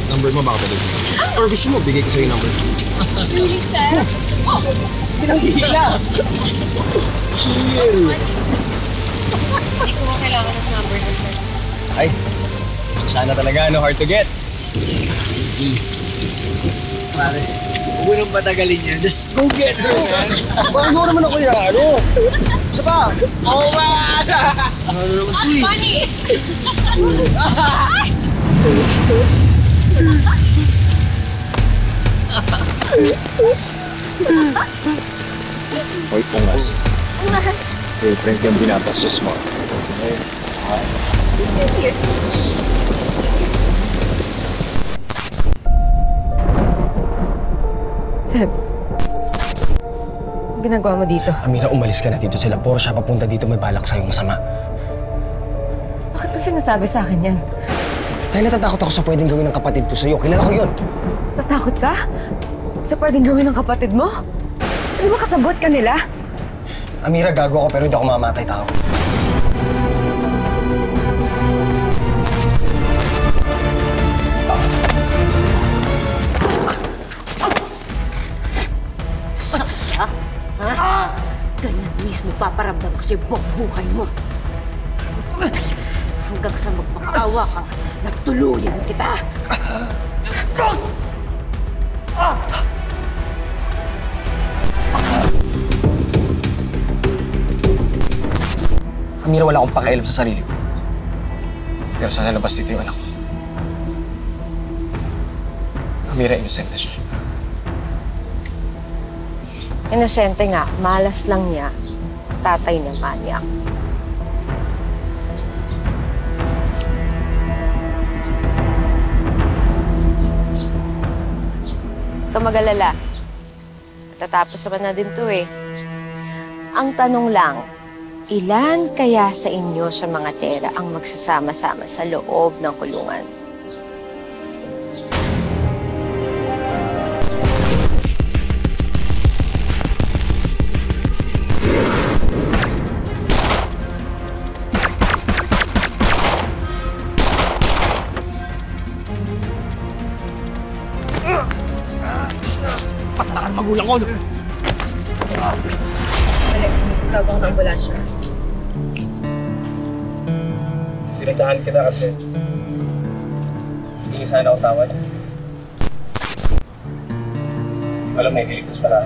Number mo, baka pwede. Or gusto mo, bigay ko sa'yo yung number. Really, sir? Pinanghihila! Chill! Hindi ko kailangan ng number ko, sir. Ay, sana talaga, no? Hard to get. Pare, huwag mo nang patagalin yan. Just go get her, man. Bakit mo naman ako yung ano? Isa pa! Oh, man! Ano naman ito eh? Funny! Hoy, pungas. Ungas! Drink yung binatas, just more. Seb, ginagawa mo dito? Amira, umalis ka na dito. Sila puro siya papunta dito, may balak sa'yo masama. Bakit mo sinasabi sa akin yan? Dahil natatakot ako sa pwedeng gawin ng kapatid ko sa'yo. Kilala ko yun. Tatakot ka? Sa pwedeng gawin ng kapatid mo? Di ba kasabot ka nila? Amira, gago ako pero hindi ako mamamatay tao. Ha? Ha? Ganyan mismo paparamdam ko sa'yo buong buhay mo. Hanggang sa magpapaawa ka, natuluyan kita. Amira, wala akong pakialam sa sarili ko. Pero sana labas dito yung anak ko. Amira, inosente siya. Inosente nga, malas lang niya. Tatay na maniak. Huwag ka mag-alala. Tatapos naman na din to eh. Ang tanong lang, ilan kaya sa inyo sa mga tera ang magsasama-sama sa loob ng kulungan? Patakan magulang ko! Balik, tawag ang ambulansya. Pinagdahan kita kasi hindi sana ako tawad. Alam na, ililigtas pala.